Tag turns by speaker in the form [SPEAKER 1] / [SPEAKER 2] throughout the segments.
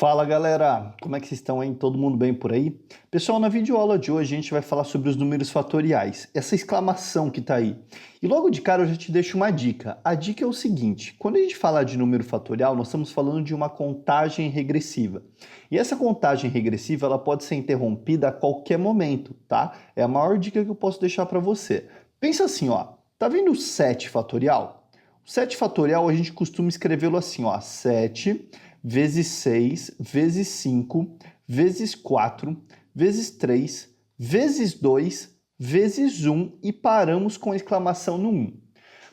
[SPEAKER 1] Fala galera, como é que vocês estão aí? Todo mundo bem por aí? Pessoal, na videoaula de hoje a gente vai falar sobre os números fatoriais, essa exclamação que está aí. E logo de cara eu já te deixo uma dica. A dica é o seguinte, quando a gente fala de número fatorial, nós estamos falando de uma contagem regressiva. E essa contagem regressiva ela pode ser interrompida a qualquer momento, tá? É a maior dica que eu posso deixar para você. Pensa assim, ó, tá vendo o 7 fatorial? O 7 fatorial a gente costuma escrevê-lo assim, ó, 7 vezes 6, vezes 5, vezes 4, vezes 3, vezes 2, vezes 1 e paramos com a exclamação no 1.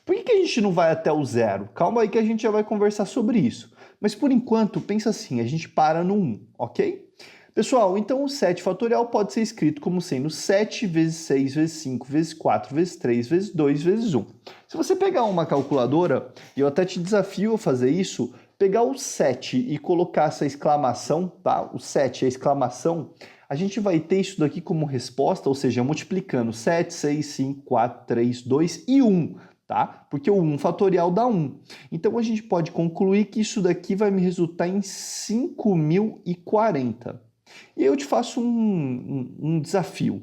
[SPEAKER 1] Por que a gente não vai até o 0? Calma aí que a gente já vai conversar sobre isso. Mas por enquanto, pensa assim, a gente para no 1, ok? Pessoal, então o 7 fatorial pode ser escrito como sendo 7 vezes 6, vezes 5, vezes 4, vezes 3, vezes 2, vezes 1. Se você pegar uma calculadora, e eu até te desafio a fazer isso, pegar o 7 e colocar essa exclamação, tá? O 7 é a exclamação, a gente vai ter isso daqui como resposta, ou seja, multiplicando 7, 6, 5, 4, 3, 2 e 1, tá? Porque o 1 fatorial dá 1. Então a gente pode concluir que isso daqui vai me resultar em 5.040. E eu te faço um desafio.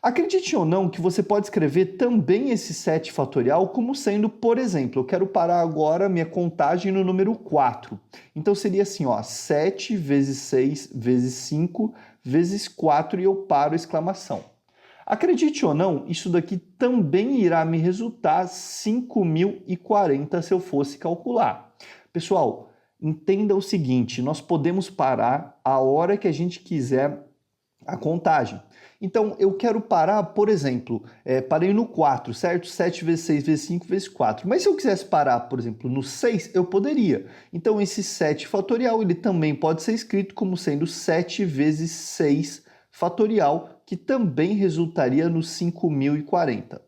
[SPEAKER 1] Acredite ou não que você pode escrever também esse 7 fatorial como sendo, por exemplo, eu quero parar agora minha contagem no número 4. Então seria assim, ó, 7 vezes 6 vezes 5 vezes 4 e eu paro a exclamação. Acredite ou não, isso daqui também irá me resultar 5.040 se eu fosse calcular. Pessoal, entenda o seguinte, nós podemos parar a hora que a gente quiser a contagem. Então, eu quero parar, por exemplo, parei no 4, certo? 7 vezes 6 vezes 5 vezes 4. Mas se eu quisesse parar, por exemplo, no 6, eu poderia. Então, esse 7 fatorial, ele também pode ser escrito como sendo 7 vezes 6 fatorial, que também resultaria no 5.040.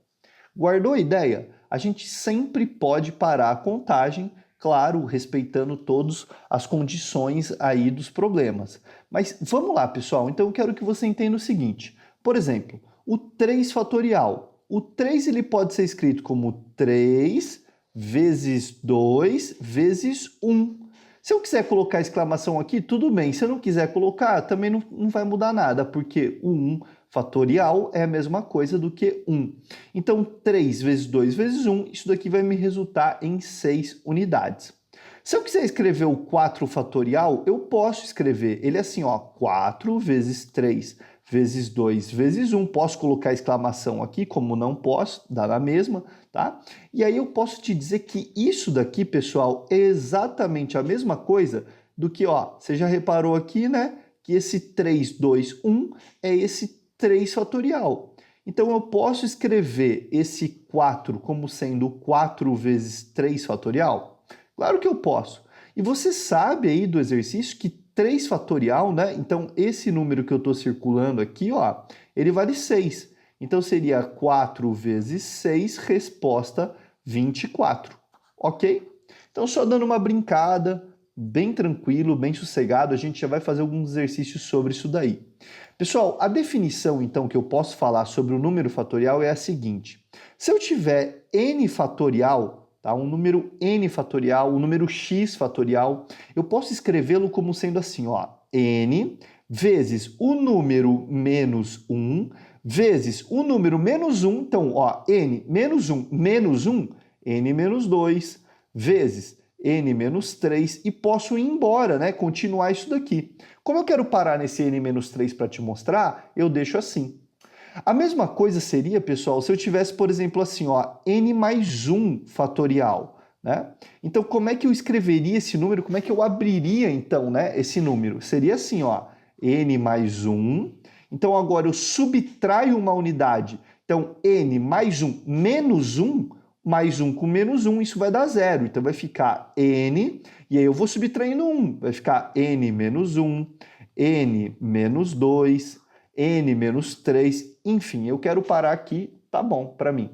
[SPEAKER 1] Guardou a ideia? A gente sempre pode parar a contagem, claro, respeitando todas as condições aí dos problemas. Mas vamos lá, pessoal. Então eu quero que você entenda o seguinte. Por exemplo, o 3 fatorial. O 3 ele pode ser escrito como 3 vezes 2 vezes 1. Se eu quiser colocar a exclamação aqui, tudo bem. Se eu não quiser colocar, também não vai mudar nada, porque o 1 fatorial é a mesma coisa do que 1. Então, 3 vezes 2 vezes 1, isso daqui vai me resultar em 6 unidades. Se eu quiser escrever o 4 fatorial, eu posso escrever ele assim, ó, 4 vezes 3 vezes 2 vezes 1. Posso colocar a exclamação aqui, como não posso, dá na mesma, tá? E aí eu posso te dizer que isso daqui, pessoal, é exatamente a mesma coisa do que, ó, você já reparou aqui, né? Que esse 3, 2, 1 é esse 3 fatorial. Então eu posso escrever esse 4 como sendo 4 vezes 3 fatorial? Claro que eu posso. E você sabe aí do exercício que 3 fatorial, né? Então esse número que eu estou circulando aqui, ó, ele vale 6. Então seria 4 vezes 6, resposta 24. Ok? Então só dando uma brincada, bem tranquilo, bem sossegado, a gente já vai fazer alguns exercícios sobre isso daí. Pessoal, a definição então que eu posso falar sobre o número fatorial é a seguinte. Se eu tiver n fatorial, tá? Um número n fatorial, um número x fatorial, eu posso escrevê-lo como sendo assim, ó, n vezes o número menos 1 vezes o número menos 1, então, ó, n menos 1 menos 1, n menos 2, vezes n menos 3 e posso ir embora, né? Continuar isso daqui. Como eu quero parar nesse n menos 3 para te mostrar, eu deixo assim. A mesma coisa seria, pessoal, se eu tivesse, por exemplo, assim, ó, n mais 1 fatorial, né? Então, como é que eu escreveria esse número? Como é que eu abriria, então, né, esse número? Seria assim, ó, n mais 1. Então, agora eu subtraio uma unidade. Então, n mais 1 menos 1, mais 1 com menos 1, isso vai dar 0. Então, vai ficar n, e aí eu vou subtraindo 1. Vai ficar n menos 1, n menos 2, n menos 3, enfim, eu quero parar aqui, tá bom para mim.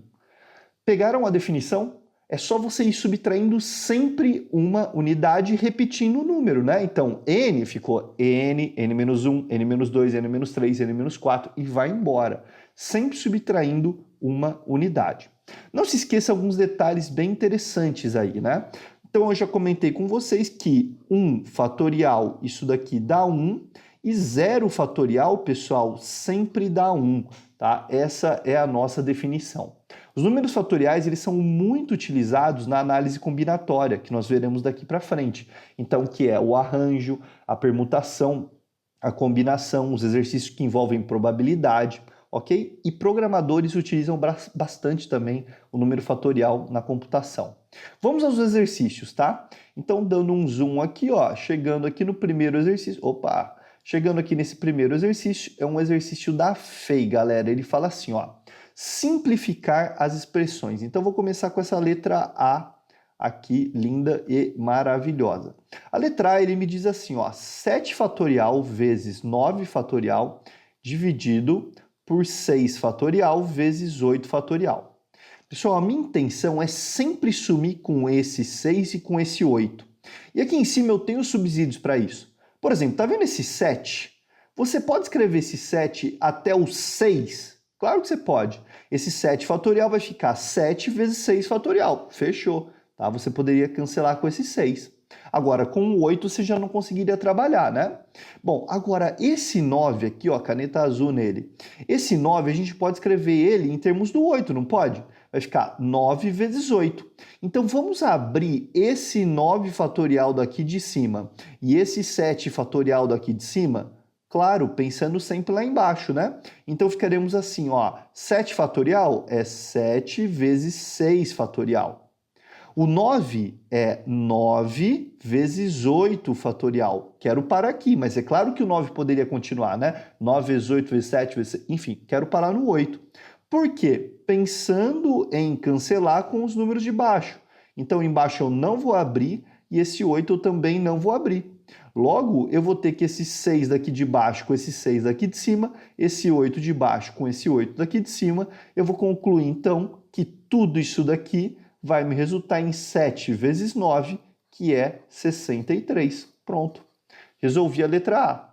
[SPEAKER 1] Pegaram a definição? É só você ir subtraindo sempre uma unidade repetindo o número, né? Então, n ficou n, n menos 1, n menos 2, n menos 3, n menos 4 e vai embora, sempre subtraindo uma unidade. Não se esqueça alguns detalhes bem interessantes aí, né? Então, Então, eu já comentei com vocês que 1 fatorial, isso daqui dá 1, e 0 fatorial, pessoal, sempre dá 1, tá? Essa é a nossa definição. Os números fatoriais, eles são muito utilizados na análise combinatória, que nós veremos daqui para frente. Então, que é o arranjo, a permutação, a combinação, os exercícios que envolvem probabilidade, ok? E programadores utilizam bastante também o número fatorial na computação. Vamos aos exercícios, tá? Então, dando um zoom aqui, ó, chegando aqui no primeiro exercício, chegando aqui nesse primeiro exercício, é um exercício da FEI, galera. Ele fala assim, ó, simplificar as expressões. Então, vou começar com essa letra A aqui, linda e maravilhosa. A letra A, ele me diz assim, ó, 7 fatorial vezes 9 fatorial dividido por 6 fatorial vezes 8 fatorial. Pessoal, a minha intenção é sempre sumir com esse 6 e com esse 8. E aqui em cima eu tenho subsídios para isso. Por exemplo, tá vendo esse 7? Você pode escrever esse 7 até o 6? Claro que você pode. Esse 7 fatorial vai ficar 7 vezes 6 fatorial. Fechou. Tá? Você poderia cancelar com esse 6. Agora, com o 8 você já não conseguiria trabalhar, né? Bom, agora esse 9 aqui, ó, caneta azul nele. Esse 9 a gente pode escrever ele em termos do 8, não pode? Vai ficar 9 vezes 8. Então vamos abrir esse 9 fatorial daqui de cima e esse 7 fatorial daqui de cima. Claro, pensando sempre lá embaixo, né? Então ficaremos assim, ó, 7 fatorial é 7 vezes 6 fatorial. O 9 é 9 vezes 8 fatorial. Quero parar aqui, mas é claro que o 9 poderia continuar, né? 9 vezes 8 vezes 7 vezes 6, enfim, quero parar no 8. Por quê? Pensando em cancelar com os números de baixo. Então, embaixo eu não vou abrir e esse 8 eu também não vou abrir. Logo, eu vou ter que esse 6 daqui de baixo com esse 6 daqui de cima, esse 8 de baixo com esse 8 daqui de cima. Eu vou concluir, então, que tudo isso daqui vai me resultar em 7 vezes 9, que é 63. Pronto. Resolvi a letra A.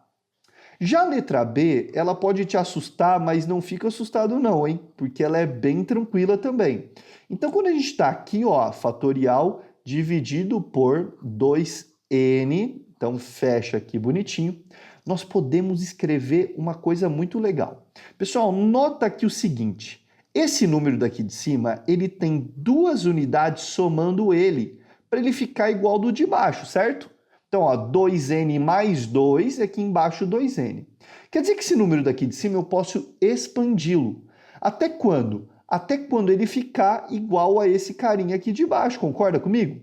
[SPEAKER 1] Já a letra B, ela pode te assustar, mas não fica assustado não, hein? Porque ela é bem tranquila também. Então, quando a gente está aqui, ó, fatorial dividido por 2n, então fecha aqui bonitinho, nós podemos escrever uma coisa muito legal. Pessoal, nota aqui o seguinte, esse número daqui de cima, ele tem 2 unidades somando ele, para ele ficar igual ao do de baixo, certo? Então, ó, 2n mais 2, aqui embaixo 2n. Quer dizer que esse número daqui de cima eu posso expandi-lo. Até quando? Até quando ele ficar igual a esse carinha aqui de baixo, concorda comigo?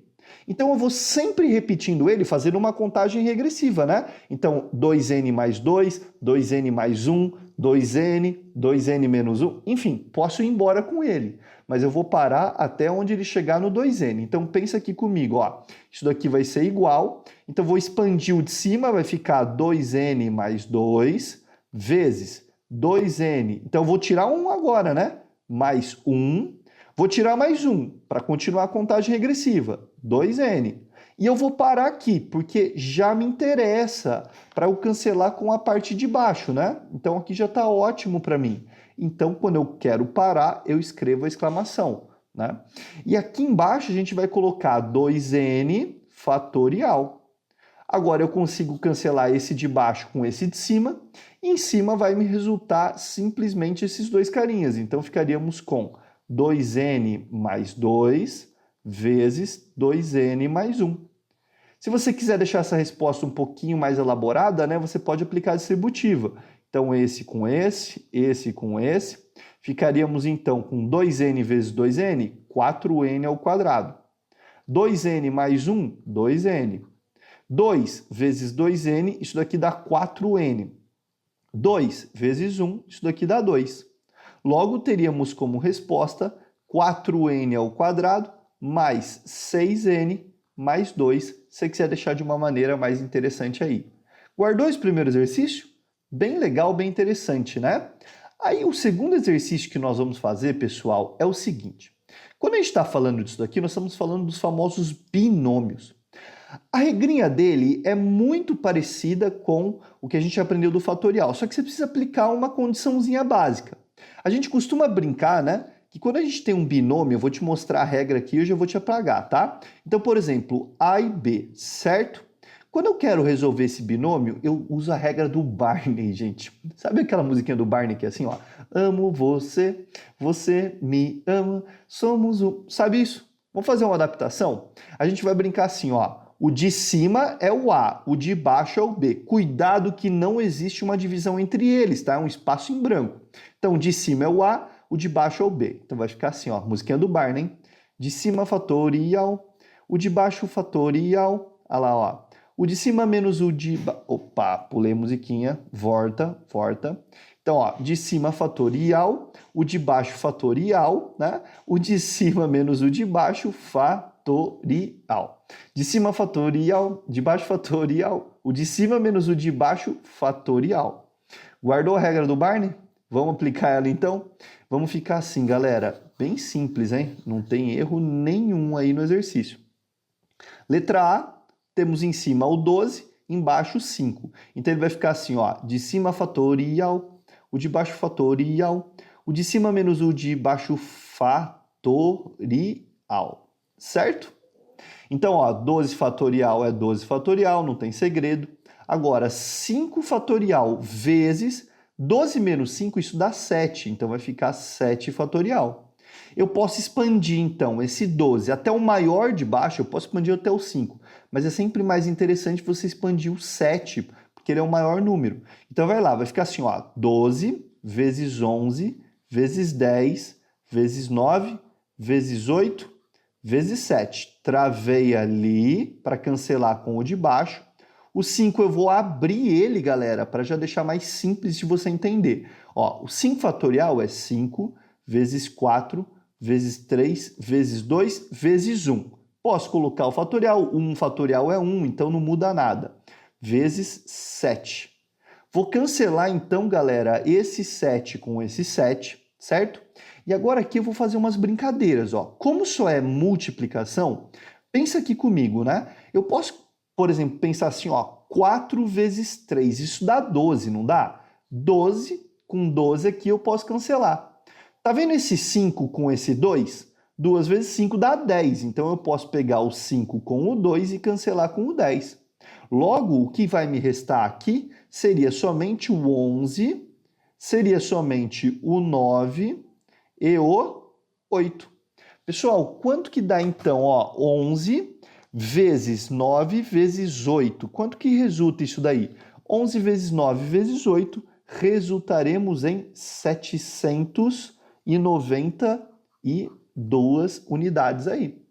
[SPEAKER 1] Então eu vou sempre repetindo ele, fazendo uma contagem regressiva, né? Então 2n mais 2, 2n mais 1, 2n, 2n menos 1, enfim, posso ir embora com ele. Mas eu vou parar até onde ele chegar no 2n. Então pensa aqui comigo, ó. Isso daqui vai ser igual. Então vou expandir o de cima, vai ficar 2n mais 2 vezes 2n. Então eu vou tirar 1 agora, né? Mais 1. Vou tirar mais 1 para continuar a contagem regressiva. 2n. E eu vou parar aqui, porque já me interessa para eu cancelar com a parte de baixo, né? Então aqui já está ótimo para mim. Então, quando eu quero parar, eu escrevo a exclamação, né? E aqui embaixo a gente vai colocar 2n fatorial. Agora eu consigo cancelar esse de baixo com esse de cima, e em cima vai me resultar simplesmente esses dois carinhas. Então ficaríamos com 2n mais 2 vezes 2n mais 1. Se você quiser deixar essa resposta um pouquinho mais elaborada, né, você pode aplicar a distributiva. Então, esse com esse com esse, ficaríamos então com 2n vezes 2n, 4n ao quadrado. 2n mais 1, 2n. 2 vezes 2n, isso daqui dá 4n. 2 vezes 1, isso daqui dá 2. Logo, teríamos como resposta 4n ao quadrado mais 6n mais 2, se você quiser deixar de uma maneira mais interessante aí. Guardou esse primeiro exercício? Bem legal, bem interessante, né? Aí o segundo exercício que nós vamos fazer, pessoal, é o seguinte. Quando a gente está falando disso daqui, nós estamos falando dos famosos binômios. A regrinha dele é muito parecida com o que a gente aprendeu do fatorial, só que você precisa aplicar uma condiçãozinha básica. A gente costuma brincar, né, que quando a gente tem um binômio, eu vou te mostrar a regra aqui e eu já vou te apagar, tá? Então, por exemplo, A e B, certo? Quando eu quero resolver esse binômio, eu uso a regra do Barney, gente. Sabe aquela musiquinha do Barney que é assim, ó? Amo você, você me ama, somos um... Sabe isso? Vamos fazer uma adaptação? A gente vai brincar assim, ó. O de cima é o A, o de baixo é o B. Cuidado que não existe uma divisão entre eles, tá? É um espaço em branco. Então, o de cima é o A, o de baixo é o B. Então, vai ficar assim, ó. Musiquinha do Barney. De cima, fatorial. O de baixo, fatorial. Olha lá, ó. O de cima menos o de... Opa, pulei a musiquinha. Volta. Então, ó, de cima fatorial, o de baixo fatorial, né? O de cima menos o de baixo fatorial. De cima fatorial, de baixo fatorial, o de cima menos o de baixo fatorial. Guardou a regra do Barney? Vamos aplicar ela então? Vamos ficar assim, galera. Bem simples, hein? Não tem erro nenhum aí no exercício. Letra A, temos em cima o 12, embaixo o 5. Então ele vai ficar assim, ó, de cima fatorial, o de baixo fatorial, o de cima menos o de baixo fatorial, certo? Então, ó, 12 fatorial é 12 fatorial, não tem segredo. Agora, 5 fatorial vezes 12 menos 5, isso dá 7, então vai ficar 7 fatorial. Eu posso expandir, então, esse 12 até o maior de baixo, eu posso expandir até o 5, mas é sempre mais interessante você expandir o 7, porque ele é o maior número. Então vai lá, vai ficar assim, ó, 12 vezes 11 vezes 10 vezes 9 vezes 8 vezes 7. Travei ali para cancelar com o de baixo. O 5 eu vou abrir ele, galera, para já deixar mais simples de você entender. Ó, o 5 fatorial é 5 vezes 4 vezes 3 vezes 2 vezes 1. Posso colocar o fatorial, 1 fatorial é 1, então não muda nada. Vezes 7. Vou cancelar então, galera, esse 7 com esse 7, certo? E agora aqui eu vou fazer umas brincadeiras, ó. Como só é multiplicação, pensa aqui comigo, né? Eu posso, por exemplo, pensar assim, ó, 4 vezes 3, isso dá 12, não dá? 12, com 12 aqui eu posso cancelar. Tá vendo esse 5 com esse 2? 2 vezes 5 dá 10, então eu posso pegar o 5 com o 2 e cancelar com o 10. Logo, o que vai me restar aqui seria somente o 11, seria somente o 9 e o 8. Pessoal, quanto que dá então? Ó, 11 vezes 9 vezes 8. Quanto que resulta isso daí? 11 vezes 9 vezes 8, resultaremos em 792 unidades aí.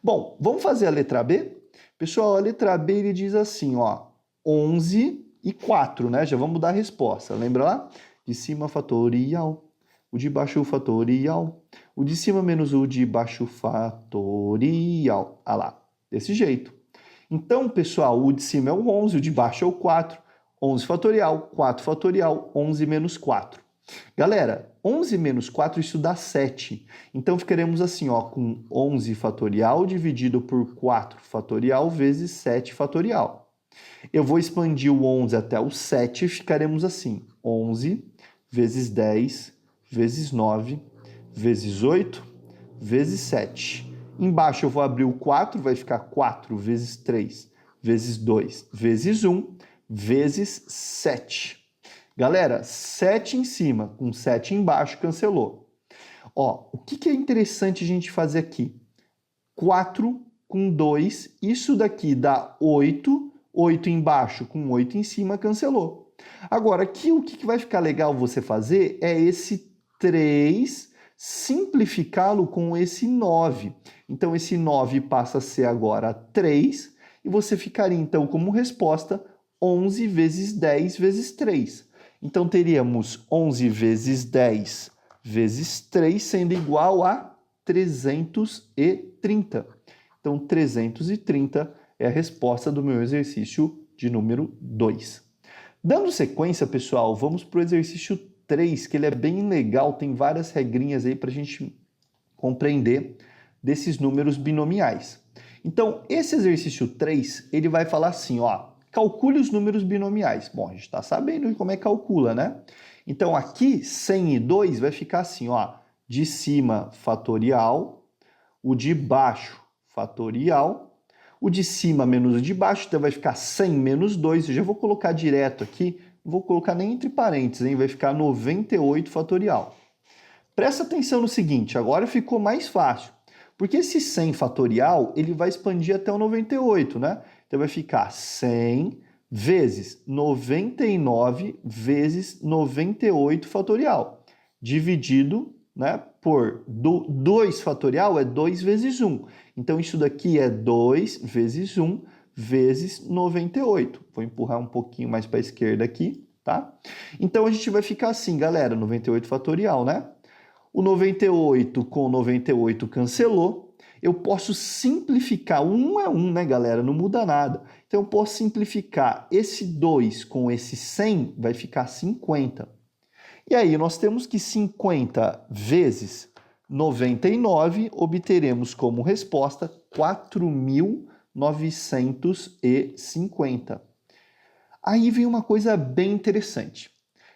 [SPEAKER 1] Bom, vamos fazer a letra B? Pessoal, a letra B ele diz assim, ó, 11 e 4, né? Já vamos dar a resposta. Lembra lá? De cima fatorial, o de baixo fatorial, o de cima menos o de baixo fatorial. Ah lá, desse jeito. Então, pessoal, o de cima é o 11, o de baixo é o 4. 11 fatorial, 4 fatorial, 11 menos 4. Galera, 11 menos 4, isso dá 7. Então, ficaremos assim, ó, com 11 fatorial dividido por 4 fatorial vezes 7 fatorial. Eu vou expandir o 11 até o 7 e ficaremos assim, 11 vezes 10 vezes 9 vezes 8 vezes 7. Embaixo eu vou abrir o 4, vai ficar 4 vezes 3 vezes 2 vezes 1 vezes 7. Galera, 7 em cima com 7 embaixo, cancelou. Ó, o que é interessante a gente fazer aqui? 4 com 2, isso daqui dá 8, 8 embaixo com 8 em cima, cancelou. Agora, aqui o que vai ficar legal você fazer é esse 3 simplificá-lo com esse 9. Então, esse 9 passa a ser agora 3, e você ficaria, então, como resposta, 11 vezes 10 vezes 3. Então, teríamos 11 vezes 10 vezes 3 sendo igual a 330. Então, 330 é a resposta do meu exercício de número 2. Dando sequência, pessoal, vamos para o exercício 3, que ele é bem legal, tem várias regrinhas aí para a gente compreender desses números binomiais. Então, esse exercício 3, ele vai falar assim, ó, calcule os números binomiais. Bom, a gente está sabendo como é que calcula, né? Então, aqui, 100 e 2 vai ficar assim, ó, de cima fatorial, o de baixo fatorial, o de cima menos o de baixo, então vai ficar 100 menos 2, eu já vou colocar direto aqui, não vou colocar nem entre parênteses, hein? Vai ficar 98 fatorial. Presta atenção no seguinte, agora ficou mais fácil, porque esse 100 fatorial, ele vai expandir até o 98, né? Então vai ficar 100 vezes 99 vezes 98 fatorial, dividido, né, por 2 fatorial é 2 vezes 1. Então isso daqui é 2 vezes 1 vezes 98. Vou empurrar um pouquinho mais para a esquerda aqui, tá? Então a gente vai ficar assim, galera, 98 fatorial, né? O 98 com 98 cancelou. Eu posso simplificar, 1 é 1, né, galera? Não muda nada. Então eu posso simplificar esse 2 com esse 100, vai ficar 50. E aí nós temos que 50 vezes 99, obteremos como resposta 4.950. Aí vem uma coisa bem interessante.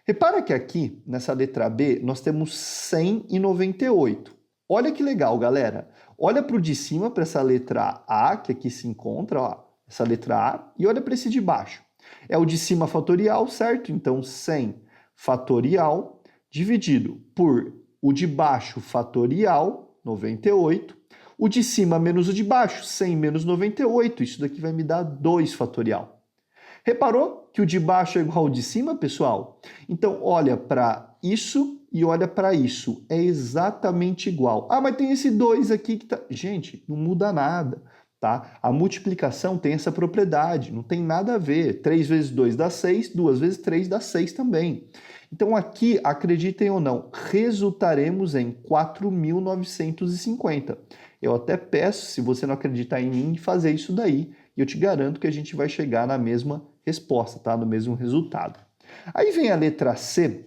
[SPEAKER 1] Repara que aqui, nessa letra B, nós temos 100 e 98. Olha que legal, galera. Olha para o de cima, para essa letra A, que aqui se encontra, ó, essa letra A, e olha para esse de baixo. É o de cima fatorial, certo? Então, 100 fatorial dividido por o de baixo fatorial, 98. O de cima menos o de baixo, 100 menos 98. Isso daqui vai me dar 2 fatorial. Reparou que o de baixo é igual ao de cima, pessoal? Então, olha para isso e olha para isso. É exatamente igual. Ah, mas tem esse 2 aqui que tá... Gente, não muda nada, tá? A multiplicação tem essa propriedade, não tem nada a ver. 3 vezes 2 dá 6, 2 vezes 3 dá 6 também. Então, aqui, acreditem ou não, resultaremos em 4.950. Eu até peço, se você não acreditar em mim, fazer isso daí. E eu te garanto que a gente vai chegar na mesma resposta, tá? No mesmo resultado. Aí vem a letra C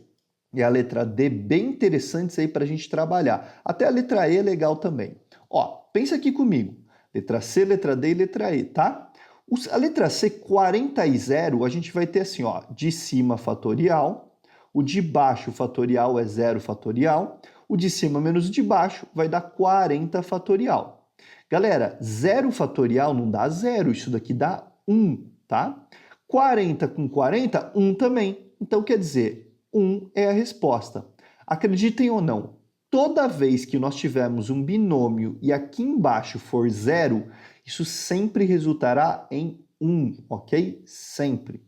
[SPEAKER 1] e a letra D, bem interessantes aí para a gente trabalhar. Até a letra E é legal também. Ó, pensa aqui comigo. Letra C, letra D e letra E, tá? A letra C, 40 e 0, a gente vai ter assim, ó, de cima fatorial, o de baixo fatorial é 0 fatorial, o de cima menos o de baixo vai dar 40 fatorial. Galera, 0 fatorial não dá 0, isso daqui dá 1, tá? 40 com 40, 1 também. Então, quer dizer, 1 é a resposta. Acreditem ou não, toda vez que nós tivermos um binômio e aqui embaixo for 0, isso sempre resultará em 1, ok? Sempre.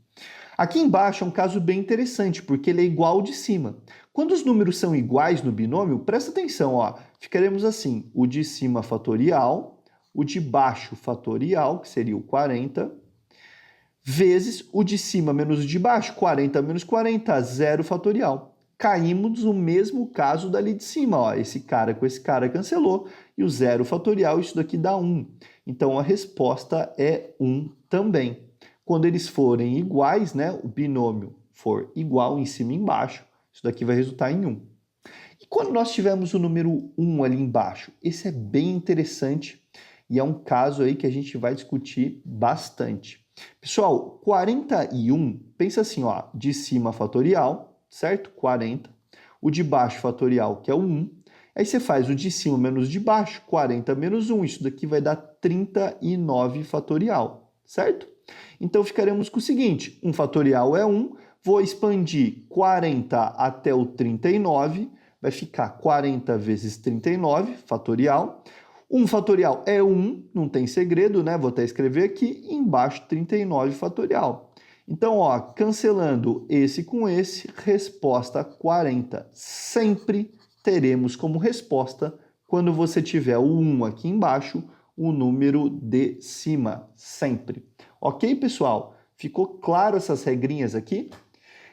[SPEAKER 1] Aqui embaixo é um caso bem interessante, porque ele é igual ao de cima. Quando os números são iguais no binômio, presta atenção, ó, ficaremos assim, o de cima fatorial, o de baixo fatorial, que seria o 40, vezes o de cima menos o de baixo, 40 menos 40, 0 fatorial. Caímos no mesmo caso dali de cima, ó, esse cara com esse cara cancelou, e o 0 fatorial, isso daqui dá 1. Então, a resposta é 1 também. Quando eles forem iguais, né, o binômio for igual em cima e embaixo, isso daqui vai resultar em 1. E quando nós tivermos o número 1 ali embaixo? Esse é bem interessante e é um caso aí que a gente vai discutir bastante. Pessoal, 41, pensa assim, ó, de cima fatorial, certo? 40. O de baixo fatorial, que é o 1. Aí você faz o de cima menos o de baixo, 40 menos 1. Isso daqui vai dar 39 fatorial, certo? Então, ficaremos com o seguinte, 1 fatorial é 1, vou expandir 40 até o 39, vai ficar 40 vezes 39, fatorial. 1 fatorial é 1, não tem segredo, né? Vou até escrever aqui, e embaixo 39 fatorial. Então, ó, cancelando esse com esse, resposta 40. Sempre teremos como resposta, quando você tiver o 1 aqui embaixo, o número de cima, sempre. Ok, pessoal? Ficou claro essas regrinhas aqui?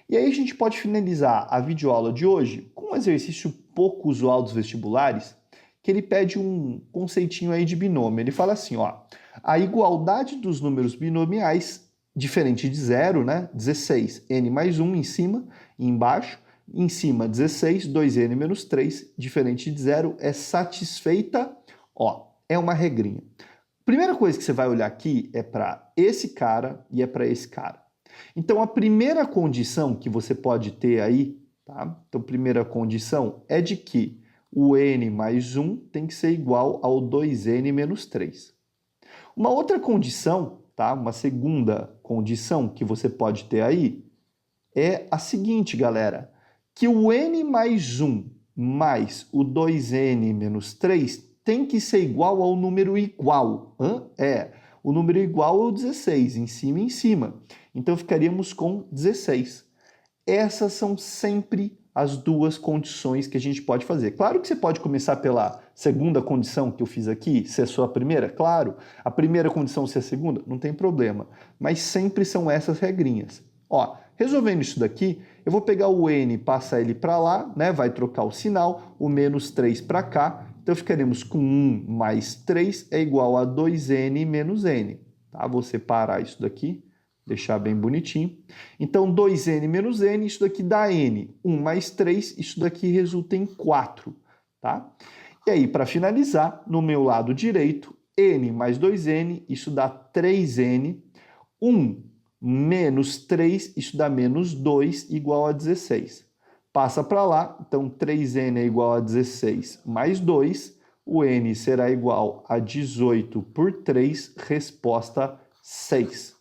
[SPEAKER 1] E aí a gente pode finalizar a videoaula de hoje com um exercício pouco usual dos vestibulares, que ele pede um conceitinho aí de binômio. Ele fala assim, ó, a igualdade dos números binomiais, diferente de zero, né? 16, n mais 1 em cima e embaixo, em cima 16, 2n menos 3, diferente de zero, é satisfeita, ó, é uma regrinha. Primeira coisa que você vai olhar aqui é para esse cara e é para esse cara. Então, a primeira condição que você pode ter aí, tá? Então, primeira condição é de que o n mais 1 tem que ser igual ao 2n menos 3. Uma outra condição, tá? Uma segunda condição que você pode ter aí é a seguinte, galera, que o n mais 1 mais o 2n menos 3 tem que ser igual ao número igual. O número igual é o 16, em cima e em cima. Então, ficaríamos com 16. Essas são sempre as duas condições que a gente pode fazer. Claro que você pode começar pela segunda condição que eu fiz aqui, ser a sua primeira, claro. A primeira condição ser a segunda, não tem problema. Mas sempre são essas regrinhas. Ó, resolvendo isso daqui, eu vou pegar o n, passar ele para lá, né? Vai trocar o sinal, o menos 3 para cá. Então, ficaremos com 1 mais 3 é igual a 2n menos n. Tá? Vou separar isso daqui, deixar bem bonitinho. Então, 2n menos n, isso daqui dá n. 1 mais 3, isso daqui resulta em 4. Tá? E aí, para finalizar, no meu lado direito, n mais 2n, isso dá 3n. 1 menos 3, isso dá menos 2, igual a 16. Passa para lá, então 3n é igual a 16 mais 2, o n será igual a 18 por 3, resposta 6.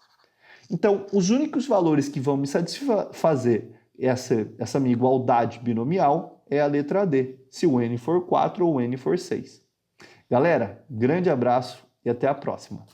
[SPEAKER 1] Então, os únicos valores que vão me satisfazer essa minha igualdade binomial é a letra D, se o n for 4 ou o n for 6. Galera, grande abraço e até a próxima.